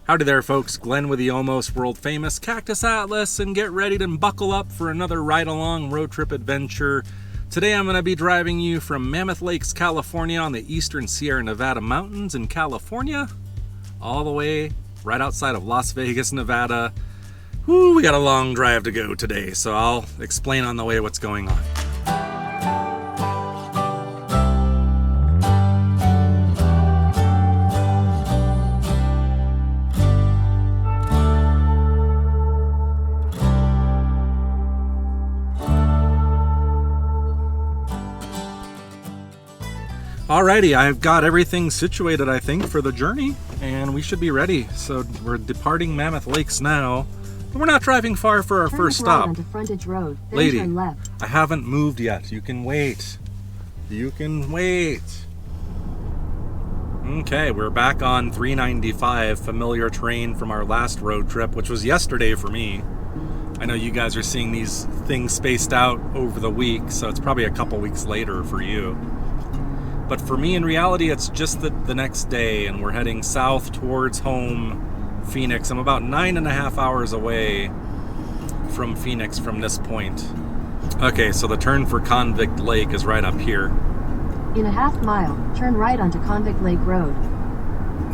Howdy there, folks. Glenn with the almost world-famous Cactus Atlas, and get ready to buckle up for another ride-along road trip adventure. Today I'm going to be driving you from Mammoth Lakes, California on the eastern Sierra Nevada mountains in California, all the way right outside of Las Vegas, Nevada. Woo, we got a long drive to go today, so I'll explain on the way what's going on. Alrighty, I've got everything situated, I think, for the journey, and we should be ready. So we're departing Mammoth Lakes now, but we're not driving far for our first stop. Onto Frontage Road, then Lady, turn left. I haven't moved yet. You can wait. You can wait. Okay, we're back on 395, familiar terrain from our last road trip, which was yesterday for me. I know you guys are seeing these things spaced out over the week, so it's probably a couple weeks later for you. But for me, in reality, it's just the next day, and we're heading south towards home, Phoenix. I'm about 9.5 hours away from Phoenix from this point. Okay, so the turn for Convict Lake is right up here. In a half mile, turn right onto Convict Lake Road.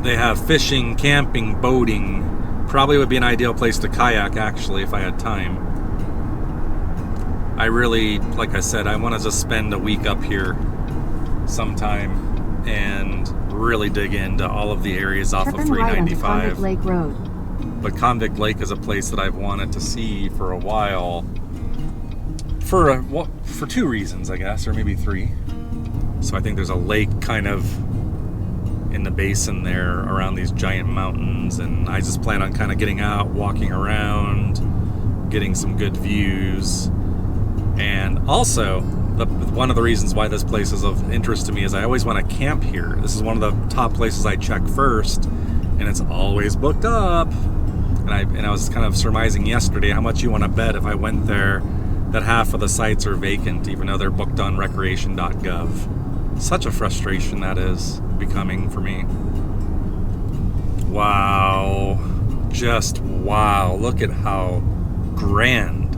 They have fishing, camping, boating. Probably would be an ideal place to kayak, actually, if I had time. I really, like I said, I want to just spend a week up here sometime and really dig into all of the areas off of 395. Right Convict Lake Road. But Convict Lake is a place that I've wanted to see for a while for two reasons, I guess, or maybe three. So I think there's a lake kind of in the basin there around these giant mountains, and I just plan on kind of getting out, walking around, getting some good views. And also, one of the reasons why this place is of interest to me is I always want to camp here. This is one of the top places I check first, and it's always booked up. And I was kind of surmising yesterday how much you want to bet if I went there that half of the sites are vacant, even though they're booked on recreation.gov. Such a frustration that is becoming for me. Wow. Just wow. Look at how grand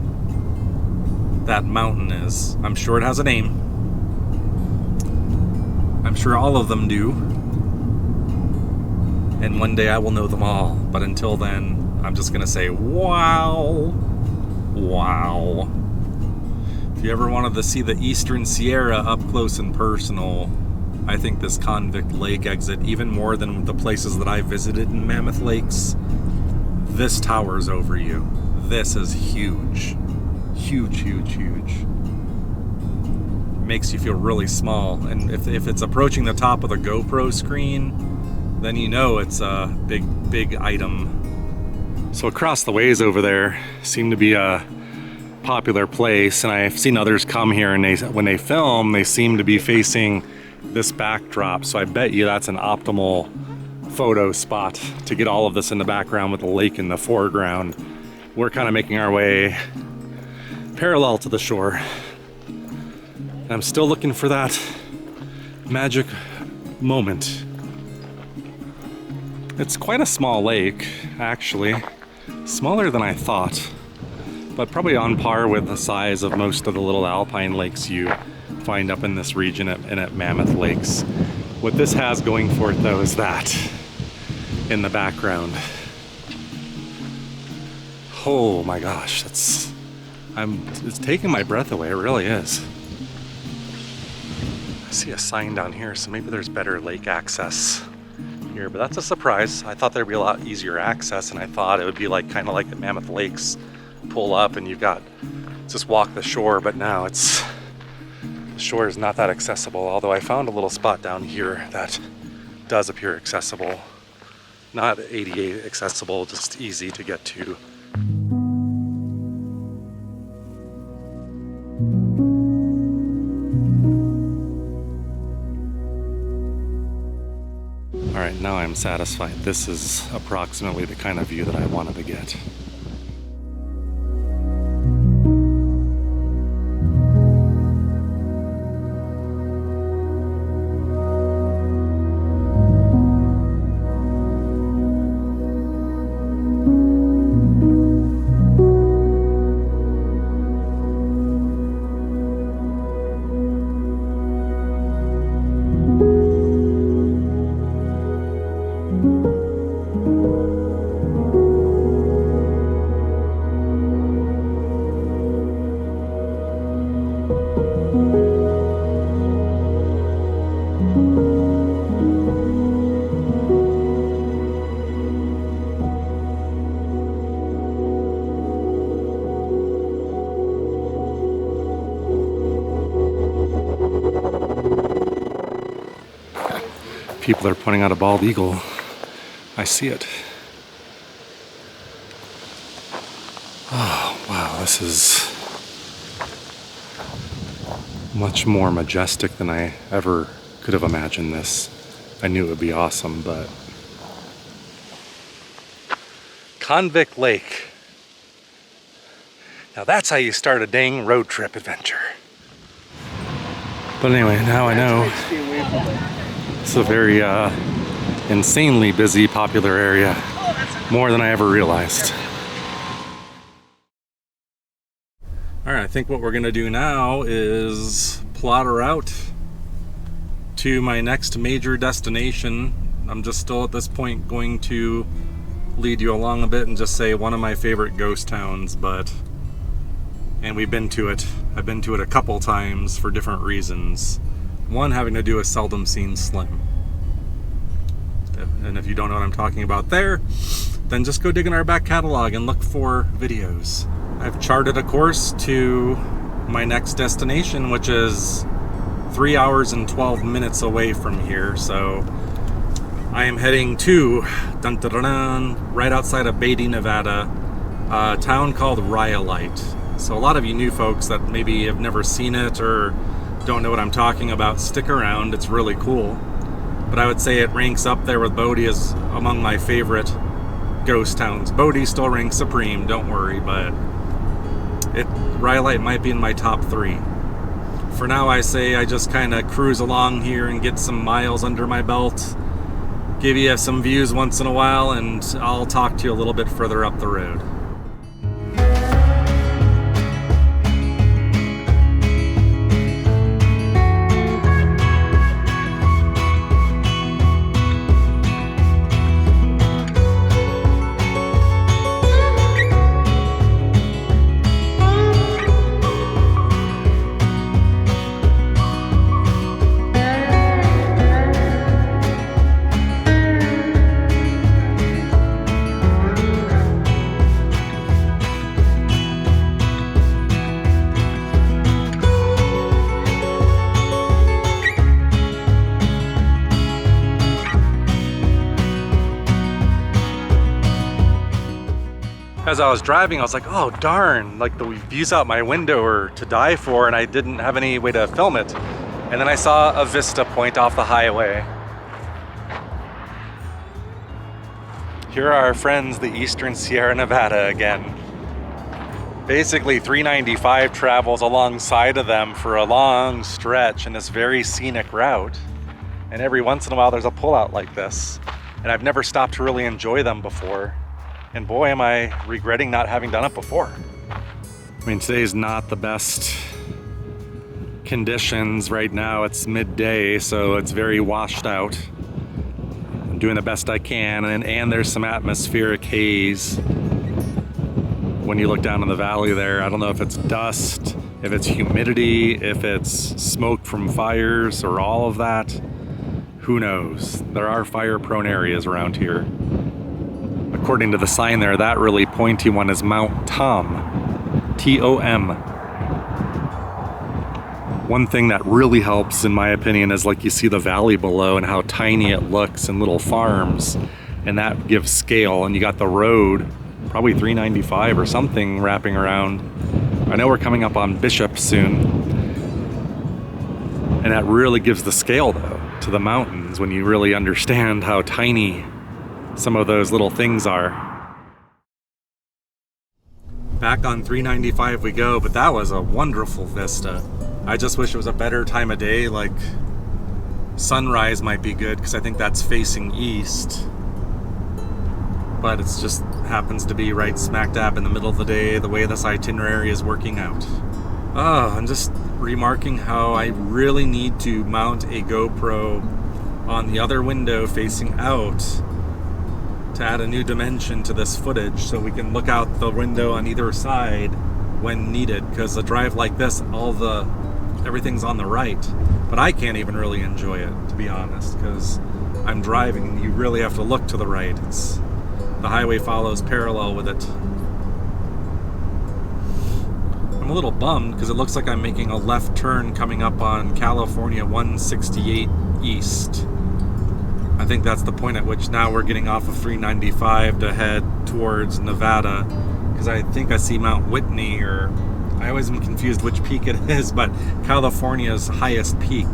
that mountain is. I'm sure it has a name. I'm sure all of them do. And one day I will know them all. But until then, I'm just gonna say, wow. Wow. If you ever wanted to see the eastern Sierra up close and personal, I think this Convict Lake exit, even more than the places that I visited in Mammoth Lakes, this towers over you. This is huge. Huge, huge, huge. Makes you feel really small. And if it's approaching the top of the GoPro screen, then you know it's a big item. So across the ways over there seem to be a popular place, and I've seen others come here, and when they film, they seem to be facing this backdrop. So I bet you that's an optimal photo spot to get all of this in the background with the lake in the foreground. We're kind of making our way parallel to the shore. And I'm still looking for that magic moment. It's quite a small lake, actually. Smaller than I thought, but probably on par with the size of most of the little alpine lakes you find up in this region and at Mammoth Lakes. What this has going for it, though, is that in the background. Oh my gosh, it's taking my breath away, it really is. I see a sign down here, so maybe there's better lake access here, but that's a surprise. I thought there'd be a lot easier access, and I thought it would be like kind of like at Mammoth Lakes, pull up and you've got just walk the shore, but now the shore is not that accessible, although I found a little spot down here that does appear accessible. Not ADA accessible, just easy to get to. Alright, now I'm satisfied. This is approximately the kind of view that I wanted to get. People are pointing out a bald eagle. I see it. Oh, wow, this is much more majestic than I ever could have imagined this. I knew it would be awesome, but... Convict Lake. Now that's how you start a dang road trip adventure. But anyway, now I know it's a very insanely busy, popular area. More than I ever realized. Alright, I think what we're going to do now is plot a route to my next major destination. I'm just still at this point going to lead you along a bit and just say one of my favorite ghost towns, and we've been to it. I've been to it a couple times for different reasons. One having to do with Seldom Seen Slim. And if you don't know what I'm talking about there, then just go dig in our back catalog and look for videos. I've charted a course to my next destination, which is 3 hours and 12 minutes away from here. So I am heading to, right outside of Beatty, Nevada, a town called Rhyolite. So a lot of you new folks that maybe have never seen it or don't know what I'm talking about, stick around. It's really cool. But I would say it ranks up there with Bodie as among my favorite ghost towns. Bodie still ranks supreme, don't worry, but Rhyolite might be in my top 3. For now, I say I just kind of cruise along here and get some miles under my belt, give you some views once in a while, and I'll talk to you a little bit further up the road. As I was driving, I was like, oh darn, like the views out my window are to die for, and I didn't have any way to film it. And then I saw a vista point off the highway. Here are our friends, the Eastern Sierra Nevada again. Basically 395 travels alongside of them for a long stretch in this very scenic route. And every once in a while there's a pullout like this. And I've never stopped to really enjoy them before. And boy, am I regretting not having done it before. I mean, today's not the best conditions right now. It's midday, so it's very washed out. I'm doing the best I can, and there's some atmospheric haze. When you look down in the valley there, I don't know if it's dust, if it's humidity, if it's smoke from fires, or all of that. Who knows? There are fire-prone areas around here. According to the sign there, that really pointy one is Mount Tom, T-O-M. One thing that really helps, in my opinion, is like you see the valley below and how tiny it looks in little farms, and that gives scale. And you got the road, probably 395 or something, wrapping around. I know we're coming up on Bishop soon, and that really gives the scale, though, to the mountains when you really understand how tiny some of those little things are. Back on 395 we go, but that was a wonderful vista. I just wish it was a better time of day, like sunrise might be good, because I think that's facing east. But it's just happens to be right smack dab in the middle of the day, the way this itinerary is working out. Oh, I'm just remarking how I really need to mount a GoPro on the other window facing out to add a new dimension to this footage so we can look out the window on either side when needed, because a drive like this, everything's on the right, but I can't even really enjoy it, to be honest, because I'm driving and you really have to look to the right. The highway follows parallel with it. I'm a little bummed because it looks like I'm making a left turn coming up on California 168 East. I think that's the point at which now we're getting off of 395 to head towards Nevada, because I think I see Mount Whitney, or I always am confused which peak it is, but California's highest peak.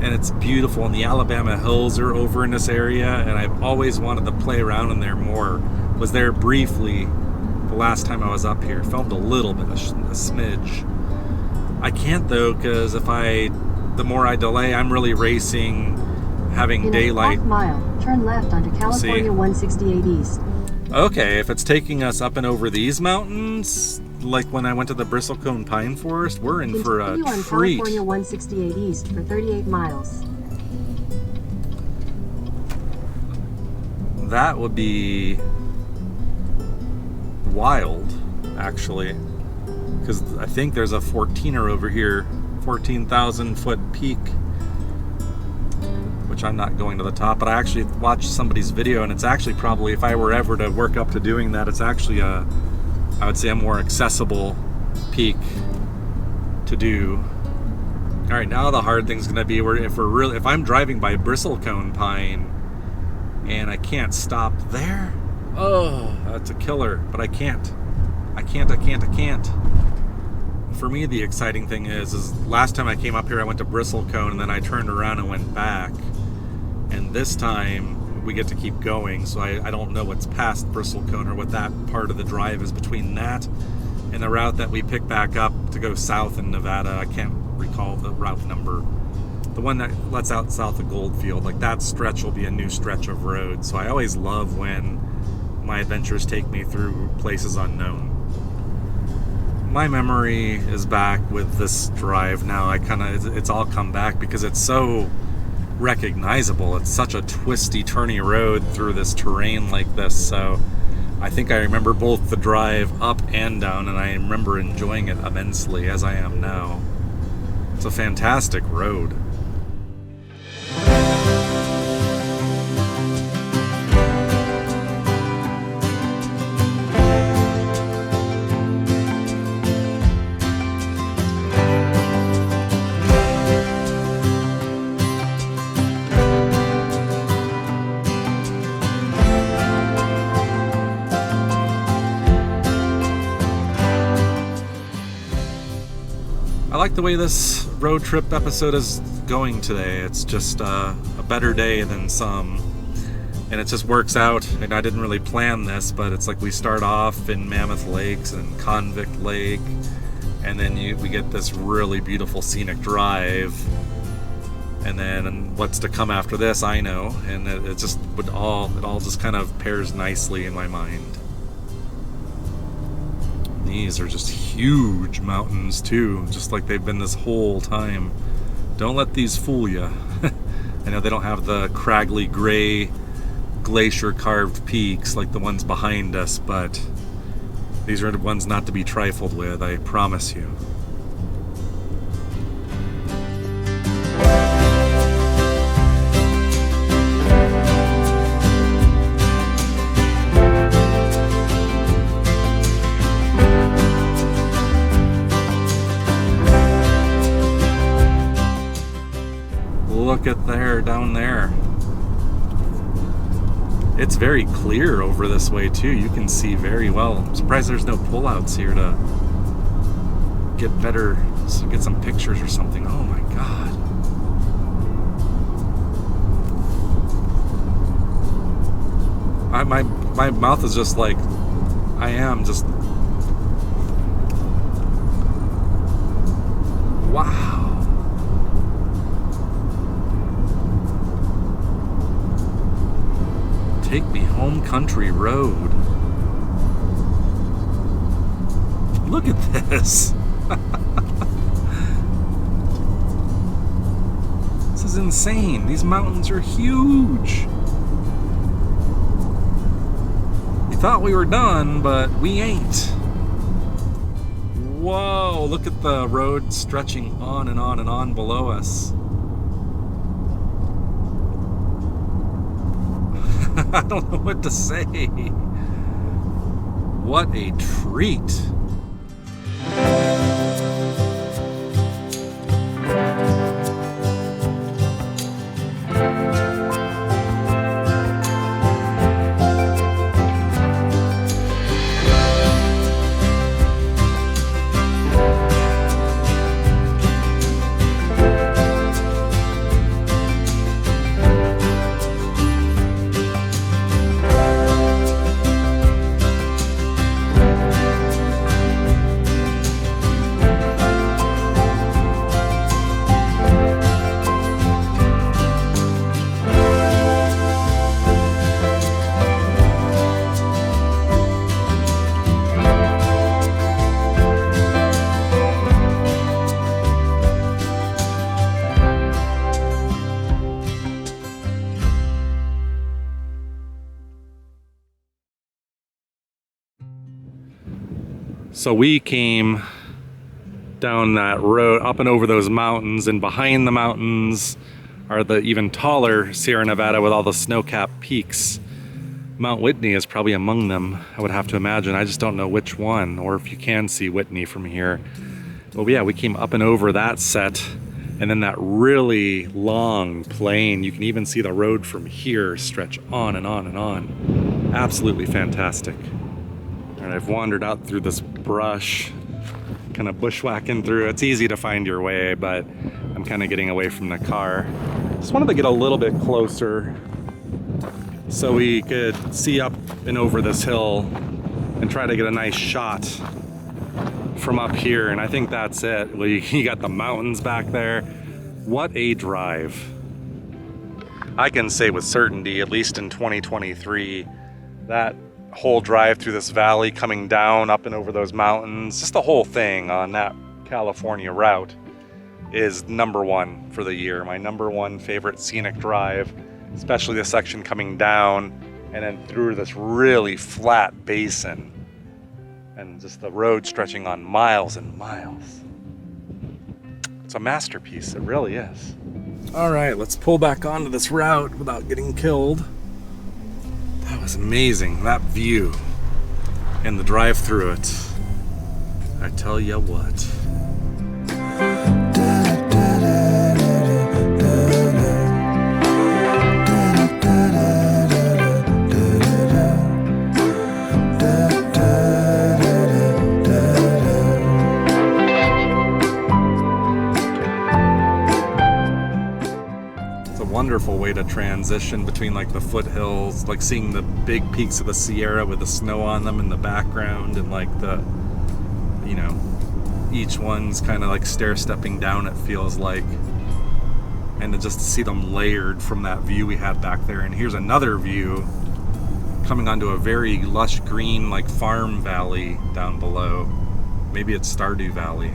And it's beautiful, and the Alabama hills are over in this area, and I've always wanted to play around in there more. Was there briefly the last time I was up here. Filmed a little bit, a smidge. I can't though, because the more I delay, I'm really racing having in daylight. In a half mile, turn left onto California 168 East. Okay, if it's taking us up and over these mountains, like when I went to the Bristlecone Pine Forest, we're in for a Continue on treat. California 168 East for 38 miles. That would be wild, actually, because I think there's a 14er over here, 14,000 foot peak, which I'm not going to the top, but I actually watched somebody's video, and it's actually probably, if I were ever to work up to doing that, it's actually I would say a more accessible peak to do. All right, now the hard thing's gonna be if I'm driving by Bristlecone Pine and I can't stop there, oh, that's a killer, but I can't. For me, the exciting thing is last time I came up here, I went to Bristlecone, and then I turned around and went back. And this time, we get to keep going, so I don't know what's past Bristlecone or what that part of the drive is between that and the route that we pick back up to go south in Nevada. I can't recall the route number. The one that lets out south of Goldfield, like that stretch will be a new stretch of road. So I always love when my adventures take me through places unknown. My memory is back with this drive now. It's all come back because it's so recognizable. It's such a twisty, turny road through this terrain like this. So I think I remember both the drive up and down, and I remember enjoying it immensely as I am now. It's a fantastic road. I like the way this road trip episode is going today. It's just a better day than some, and it just works out. And I didn't really plan this, but it's like we start off in Mammoth Lakes and Convict Lake, and then we get this really beautiful scenic drive, and then what's to come after this, I know, and it all just kind of pairs nicely in my mind. These are just huge mountains too, just like they've been this whole time. Don't let these fool you. I know they don't have the craggly gray glacier carved peaks like the ones behind us, but these are the ones not to be trifled with, I promise you. Look at there, down there. It's very clear over this way too. You can see very well. I'm surprised there's no pullouts here to get some pictures or something. Oh my God. My mouth is just like, I am just, wow. Take Me Home Country Road. Look at this. This is insane. These mountains are huge. We thought we were done, but we ain't. Whoa, look at the road stretching on and on and on below us. I don't know what to say. What a treat. So we came down that road, up and over those mountains, and behind the mountains are the even taller Sierra Nevada with all the snow-capped peaks. Mount Whitney is probably among them, I would have to imagine. I just don't know which one, or if you can see Whitney from here. But yeah, we came up and over that set, and then that really long plain. You can even see the road from here stretch on and on and on. Absolutely fantastic. All right, I've wandered out through this brush, kind of bushwhacking through. It's easy to find your way, but I'm kind of getting away from the car. Just wanted to get a little bit closer so we could see up and over this hill and try to get a nice shot from up here. And I think that's it. You got the mountains back there. What a drive. I can say with certainty, at least in 2023, that whole drive through this valley, coming down up and over those mountains, just the whole thing on that California route is #1 for the year. My #1 favorite scenic drive, especially the section coming down and then through this really flat basin and just the road stretching on miles and miles. It's a masterpiece, it really is. All right, let's pull back onto this route without getting killed. That was amazing, that view and the drive through it. I tell you what. Wonderful way to transition between like the foothills, like seeing the big peaks of the Sierra with the snow on them in the background, and like the, you know, each one's kind of like stair-stepping down, it feels like, and to just see them layered from that view we had back there. And here's another view coming onto a very lush green like farm valley down below. Maybe it's Stardew Valley.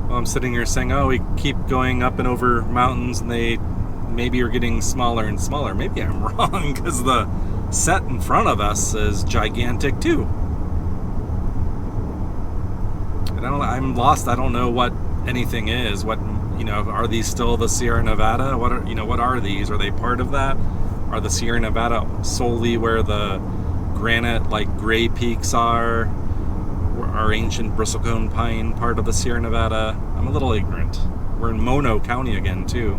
Well, I'm sitting here saying, oh, we keep going up and over mountains and they maybe are getting smaller and smaller. Maybe I'm wrong, because the set in front of us is gigantic too. And I'm lost. I don't know what anything is. What, you know, are these still the Sierra Nevada? What are these? Are they part of that? Are the Sierra Nevada solely where the granite, like gray peaks are? Our ancient bristlecone pine part of the Sierra Nevada? I'm a little ignorant. We're in Mono County again too,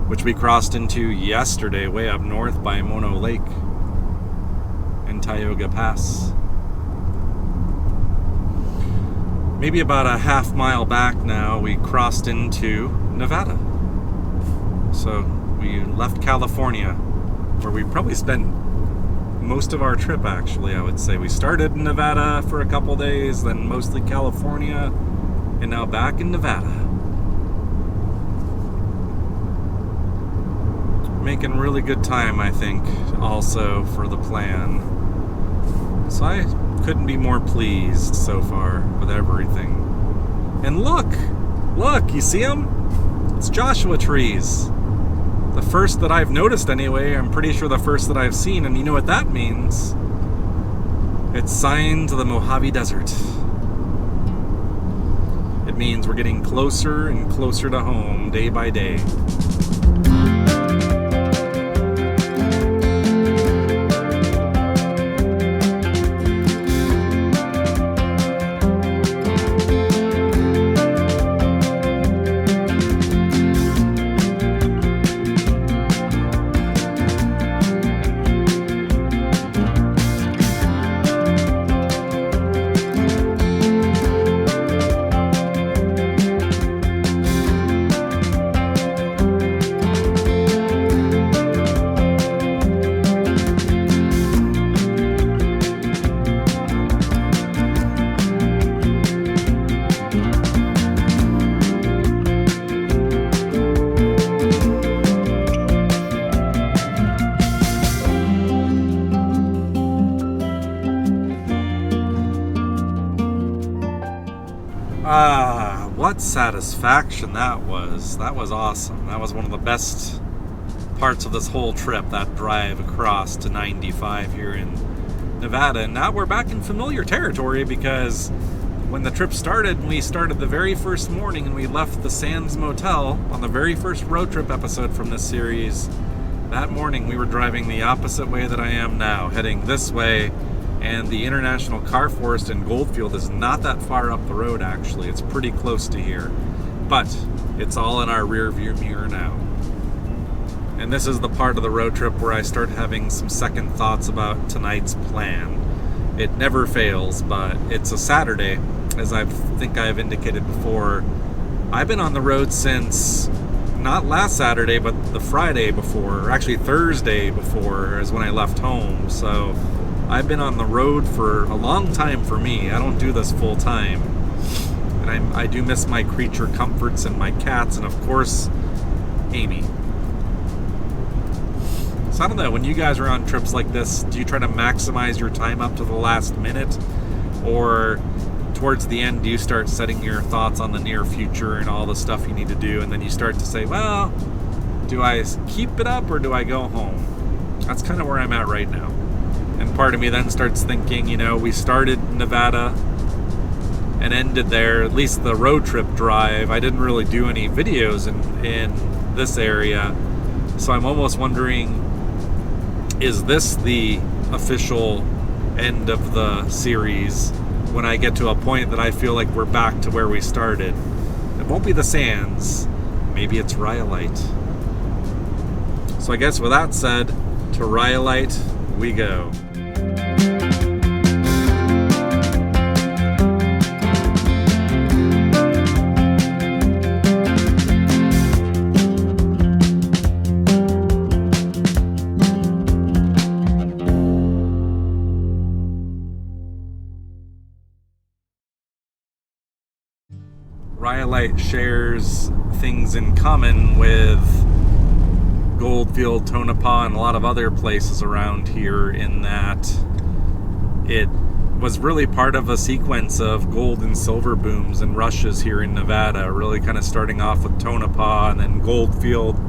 which we crossed into yesterday way up north by Mono Lake and Tioga Pass. Maybe about a half mile back now, we crossed into Nevada. So we left California, where we probably spent most of our trip, actually. I would say we started in Nevada for a couple days, then mostly California, and now back in Nevada. Making really good time, I think, also for the plan. So I couldn't be more pleased so far with everything. And look, you see them? It's Joshua trees. The first that I've noticed anyway. I'm pretty sure the first that I've seen, and you know what that means? It's signs of the Mojave Desert. It means we're getting closer and closer to home day by day. What satisfaction that was. That was awesome. That was one of the best parts of this whole trip, that drive across to 95 here in Nevada. And now we're back in familiar territory because when the trip started, we started the very first morning and we left the Sands Motel on the very first road trip episode from this series. That morning we were driving the opposite way that I am now, heading this way, and the International Car Forest in Goldfield is not that far up the road actually. It's pretty close to here. But it's all in our rear view mirror now. And this is the part of the road trip where I start having some second thoughts about tonight's plan. It never fails, but it's a Saturday, as I think I've indicated before. I've been on the road since not last Saturday, but the Friday before, or actually Thursday before is when I left home. So I've been on the road for a long time for me. I don't do this full time. And I do miss my creature comforts and my cats, and of course, Amy. So I don't know, when you guys are on trips like this, do you try to maximize your time up to the last minute? Or towards the end, do you start setting your thoughts on the near future and all the stuff you need to do, and then you start to say, well, do I keep it up or do I go home? That's kind of where I'm at right now. And part of me then starts thinking, you know, we started in Nevada and ended there, at least the road trip drive. I didn't really do any videos in this area. So I'm almost wondering, is this the official end of the series when I get to a point that I feel like we're back to where we started? It won't be the Sands. Maybe it's Rhyolite. So I guess with that said, to Rhyolite we go. Rhyolite shares things in common with Goldfield, Tonopah, and a lot of other places around here in that it was really part of a sequence of gold and silver booms and rushes here in Nevada, really kind of starting off with Tonopah, and then Goldfield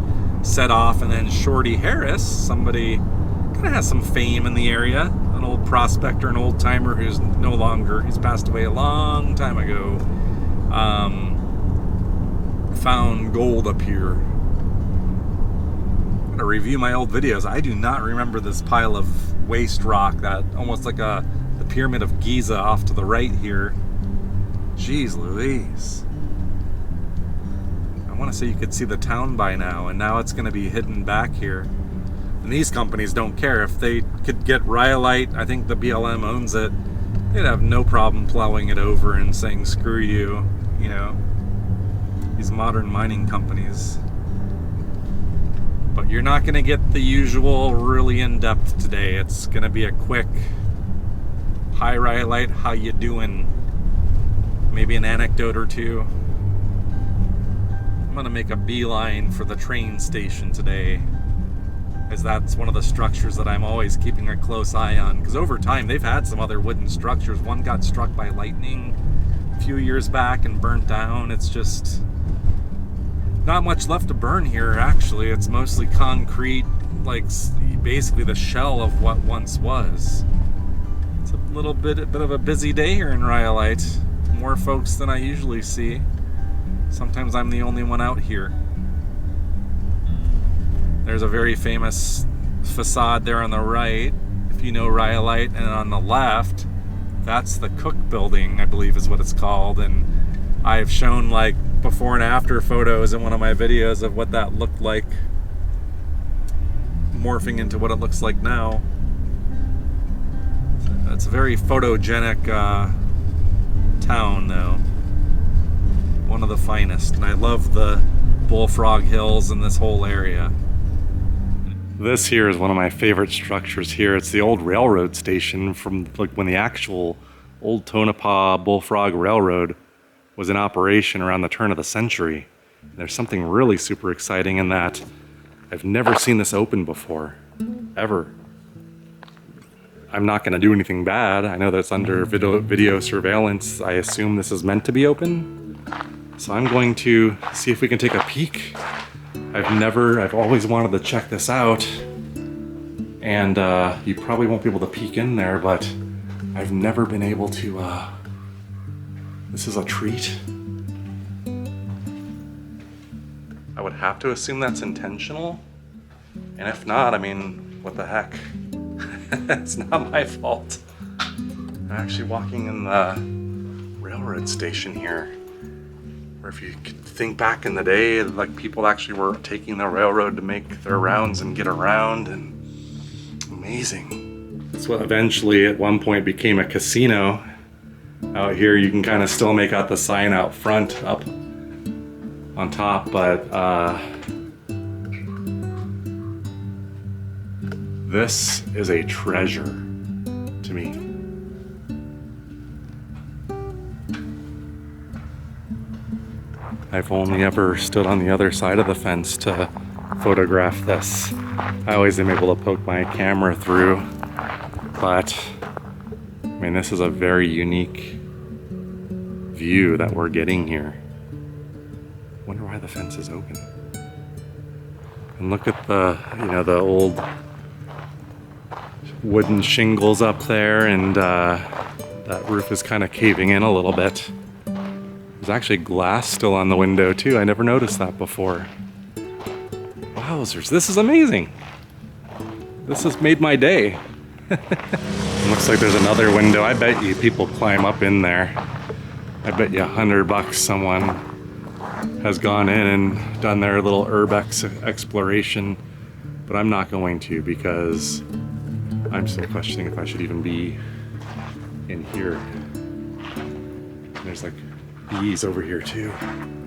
set off, and then Shorty Harris, somebody kind of has some fame in the area, an old prospector, an old timer who's no longer, he's passed away a long time ago, found gold up here. I'm gonna review my old videos. I do not remember this pile of waste rock, that almost like the pyramid of Giza off to the right here. Jeez Louise. I want to say you could see the town by now, and now it's going to be hidden back here. And these companies don't care. If they could get Rhyolite, I think the BLM owns it, they'd have no problem plowing it over and saying, screw you, you know, these modern mining companies. But you're not going to get the usual really in-depth today. It's going to be a quick, hi Rhyolite, how you doing? Maybe an anecdote or two. I'm going to make a beeline for the train station today, as that's one of the structures that I'm always keeping a close eye on. Because over time, they've had some other wooden structures. One got struck by lightning a few years back and burnt down. It's just not much left to burn here, actually. It's mostly concrete, like basically the shell of what once was. It's a bit of a busy day here in Rhyolite. More folks than I usually see. Sometimes I'm the only one out here. There's a very famous facade there on the right, if you know Rhyolite, and on the left, that's the Cook Building, I believe is what it's called. And I've shown like before and after photos in one of my videos of what that looked like, morphing into what it looks like now. It's a very photogenic town though. One of the finest, and I love the Bullfrog Hills and this whole area. This here is one of my favorite structures here. It's the old railroad station from like when the actual old Tonopah Bullfrog Railroad was in operation around the turn of the century. There's something really super exciting in that I've never seen this open before, ever. I'm not gonna do anything bad. I know that's under video surveillance. I assume this is meant to be open. So I'm going to see if we can take a peek. I've always wanted to check this out. And you probably won't be able to peek in there, but I've never been able to, this is a treat. I would have to assume that's intentional. And if not, I mean, what the heck? It's not my fault. I'm actually walking in the railroad station here. Or if you could think back in the day, like people actually were taking the railroad to make their rounds and get around, and amazing. That's what eventually at one point became a casino. Out here you can kind of still make out the sign out front up on top, but this is a treasure to me. I've only ever stood on the other side of the fence to photograph this. I always am able to poke my camera through, but I mean, this is a very unique view that we're getting here. Wonder why the fence is open. And look at the, you know, the old wooden shingles up there, and that roof is kind of caving in a little bit. There's actually glass still on the window too. I never noticed that before. Wowzers, this is amazing. This has made my day. Looks like there's another window. I bet you people climb up in there. I bet you $100 someone has gone in and done their little urbex exploration, but I'm not going to, because I'm still questioning if I should even be in here. There's like bees over here too.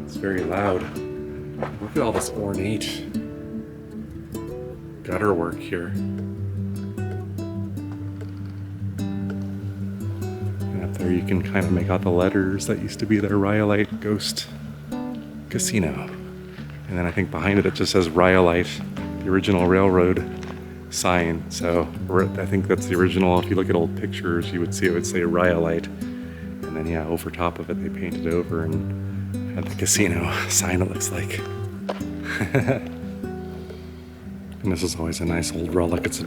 It's very loud. Look at all this ornate gutter work here. And up there you can kind of make out the letters that used to be there: Rhyolite Ghost Casino. And then I think behind it, it just says Rhyolite, the original railroad sign. So I think that's the original. If you look at old pictures, you would see it would say Rhyolite. And then yeah, over top of it, they painted over and had the casino sign, it looks like. And this is always a nice old relic. It's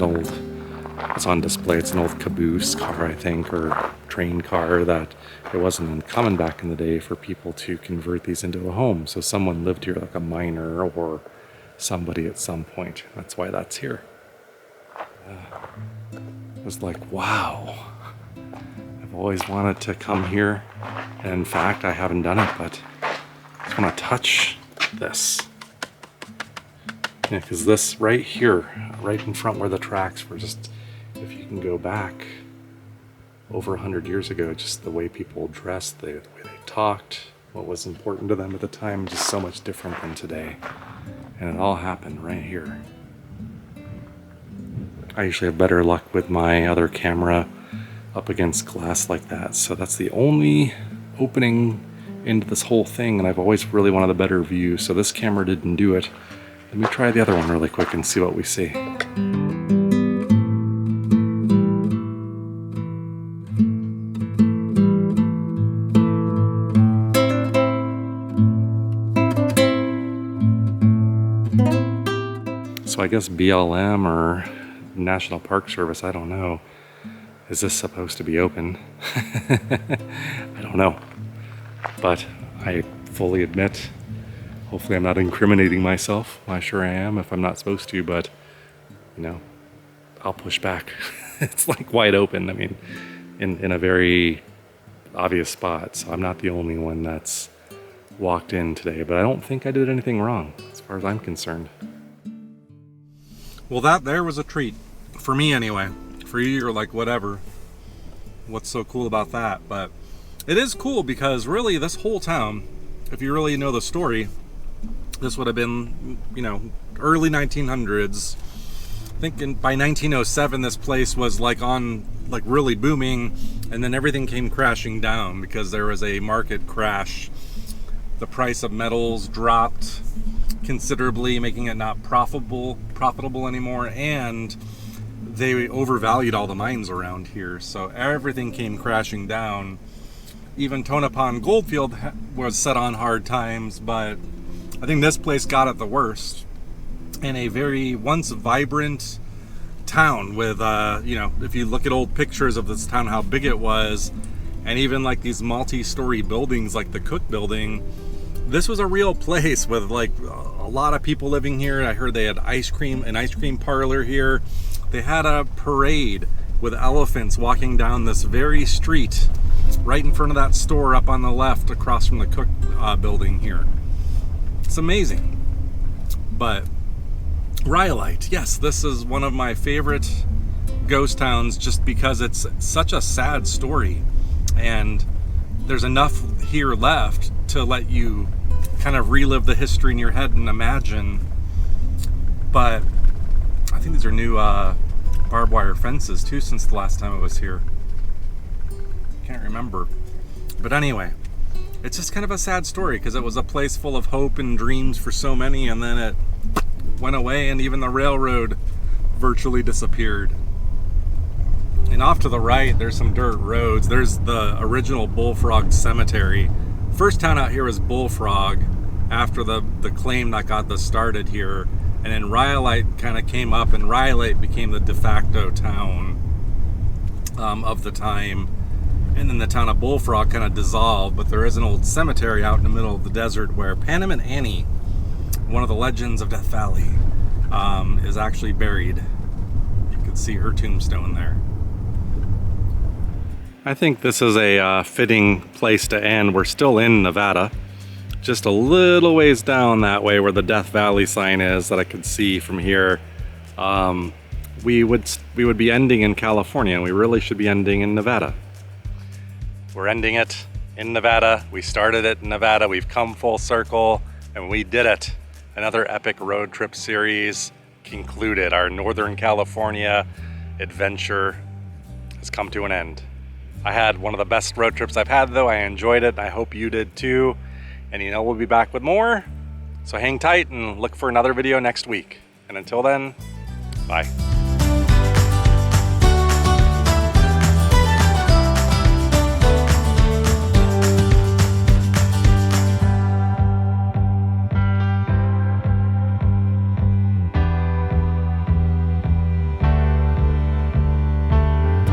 on display. It's an old caboose car, I think, or train car, that it wasn't uncommon back in the day for people to convert these into a home. So someone lived here, like a miner or somebody at some point. That's why that's here. It was like, wow. I've always wanted to come here. And in fact, I haven't done it, but I just want to touch this. Yeah, because this right here, right in front where the tracks were, just, if you can go back over 100 years ago, just the way people dressed, the way they talked, what was important to them at the time, just so much different than today. And it all happened right here. I usually have better luck with my other camera up against glass like that, so that's the only opening into this whole thing, and I've always really wanted a better view, so this camera didn't do it. Let me try the other one really quick and see what we see. So I guess BLM or National Park Service, I don't know. Is this supposed to be open? I don't know. But I fully admit, hopefully I'm not incriminating myself. Well, sure I am if I'm not supposed to, but you know, I'll push back. It's like wide open. I mean, in a very obvious spot. So I'm not the only one that's walked in today, but I don't think I did anything wrong as far as I'm concerned. Well, that there was a treat. For me anyway. For you, you're like, whatever. What's so cool about that? But it is cool because really this whole town, if you really know the story, this would have been, you know, early 1900s. I think by 1907 this place was like really booming, and then everything came crashing down because there was a market crash. The price of metals dropped considerably, making it not profitable anymore, and they overvalued all the mines around here, so everything came crashing down. Even Tonopah Goldfield was set on hard times, but I think this place got it the worst. And a very once vibrant town with, you know, if you look at old pictures of this town, how big it was, and even like these multi-story buildings like the Cook building, this was a real place with like a lot of people living here. I heard they had an ice cream parlor here. They had a parade with elephants walking down this very street right in front of that store up on the left across from the Cook building here. It's amazing. But Rhyolite, yes, this is one of my favorite ghost towns just because it's such a sad story, and there's enough here left to let you kind of relive the history in your head and imagine. But I think these are new barbed wire fences too since the last time I was here. Can't remember. But anyway, it's just kind of a sad story because it was a place full of hope and dreams for so many, and then it went away, and even the railroad virtually disappeared. And off to the right, there's some dirt roads. There's the original Bullfrog Cemetery. First town out here was Bullfrog after the claim that got this started here. And then Rhyolite kind of came up, and Rhyolite became the de facto town of the time. And then the town of Bullfrog kind of dissolved, but there is an old cemetery out in the middle of the desert where Panamint Annie, one of the legends of Death Valley, is actually buried. You can see her tombstone there. I think this is a fitting place to end. We're still in Nevada, just a little ways down that way where the Death Valley sign is that I can see from here. We would be ending in California, and we really should be ending in Nevada. We're ending it in Nevada. We started it in Nevada. We've come full circle, and we did it. Another epic road trip series concluded. Our Northern California adventure has come to an end. I had one of the best road trips I've had, though. I enjoyed it. I hope you did too. And you know, we'll be back with more. So hang tight and look for another video next week. And until then, bye.